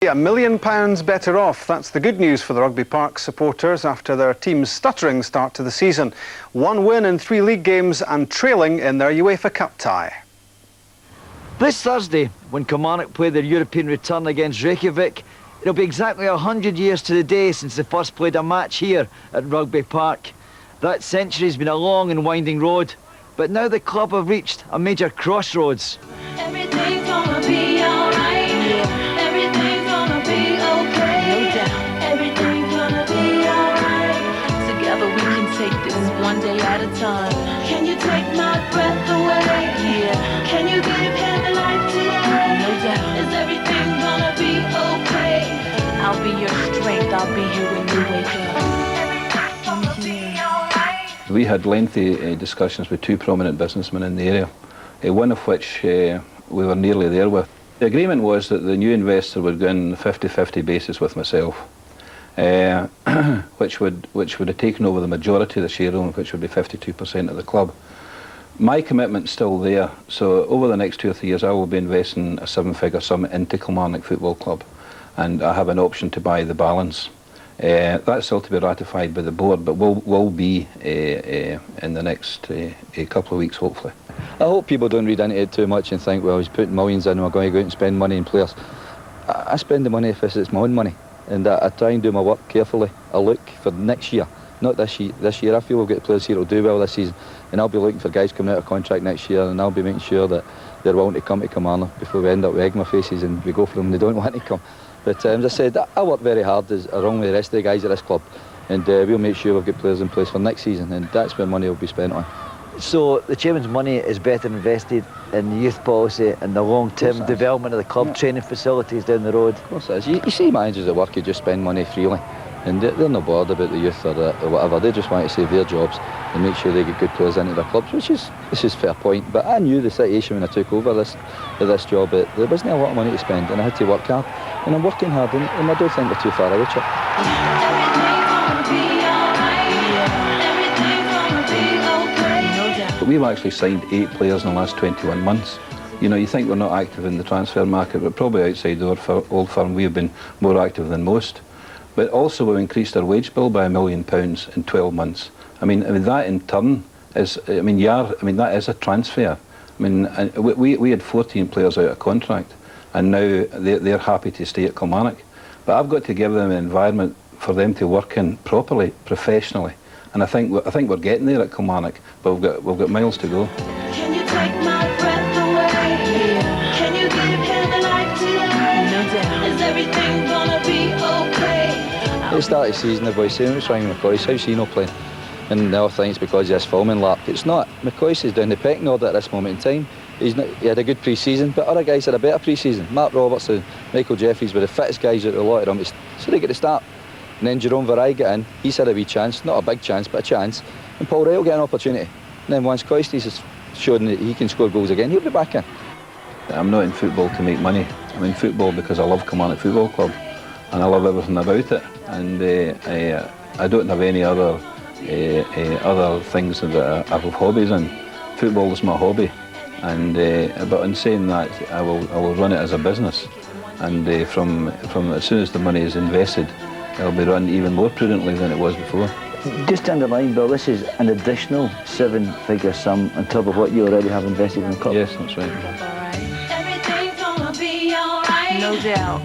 £1 million better off. That's the good news for the Rugby Park supporters after their team's stuttering start to the season. 1 win in 3 league games and trailing in their UEFA Cup tie. This Thursday, when Kilmarnock play their European return against Reykjavik, it'll be exactly 100 years to the day since they first played a match here at Rugby Park. That century's been a long and winding road, but now the club have reached a major crossroads. Everything's gonna be alright. Everything's gonna be okay. No doubt. Everything's gonna be alright. Together we can take this one day at a time. Can you take my breath away? Yeah. Can you give him the life today? No doubt. Is everything gonna be okay? I'll be your strength. I'll be here when you wake up. Everything's gonna be alright. We had lengthy discussions with 2 prominent businessmen in the area, one of which we were nearly there with. The agreement was that the new investor would go in 50-50 basis with myself, which would have taken over the majority of the shareholding, which would be 52% of the club. My commitment's still there, so over the next 2 or 3 years I will be investing a 7-figure sum into Kilmarnock Football Club, and I have an option to buy the balance. That's still to be ratified by the board, but will be in the next couple of weeks, hopefully. I hope people don't read into it too much and think, well, he's putting millions in, we're going to go out and spend money on players. I spend the money if it's my own money, and I try and do my work carefully. I look for next year, not this year. This year I feel we've got players here who'll do well this season, and I'll be looking for guys coming out of contract next year, and I'll be making sure that they're willing to come to Kilmarnock before we end up with egg in our faces and we go for them, they don't want to come. But as I said, I work very hard along with the rest of the guys at this club, and we'll make sure we've got players in place for next season, and that's where money will be spent on. So the chairman's money is better invested in the youth policy and the long-term development of the club, training facilities down the road. Of course it is. You see managers at work who just spend money freely, and they're not bothered about the youth or whatever. They just want to save their jobs and make sure they get good players into their clubs, which is a fair point. But I knew the situation when I took over this job, that there wasn't a lot of money to spend, and I had to work hard, and I'm working hard, and I don't think we're too far away, Chuck. We've actually signed 8 players in the last 21 months. You know, you think we're not active in the transfer market, but probably outside our old firm we've been more active than most. But also we've increased our wage bill by £1 million in 12 months. I mean that in turn is, that is a transfer. I mean, we had 14 players out of contract, and now they're happy to stay at Kilmarnock. But I've got to give them an environment for them to work in properly, professionally. And I think we're getting there at Kilmarnock, but we've got miles to go. Can you take my breath away? Yeah. Can you give him the life today? No doubt. Is everything gonna be okay? At the start of the season, the boys saying, what's wrong with McCoy? How's he not playing? And the other thing is because of this filming lap. It's not. McCoy is down the pecking order at this moment in time. He had a good pre-season, but other guys had a better pre-season. Mark Roberts and Michael Jeffries were the fittest guys out of the lot of them, so they get to start. And then Jerome Varai got in, he's had a wee chance, not a big chance, but a chance. And Paul Wright will get an opportunity. And then once Costley has shown that he can score goals again, he'll be back in. I'm not in football to make money. I'm in football because I love Kilmarnock Football Club, and I love everything about it. And I don't have any other things that I have hobbies in. Football is my hobby, and but in saying that, I will run it as a business. And from as soon as the money is invested, it'll be run even more prudently than it was before. Just to underline, Bill, this is an additional 7-figure sum on top of what you already have invested in the club. Yes, that's right. Everything's gonna be alright. No doubt.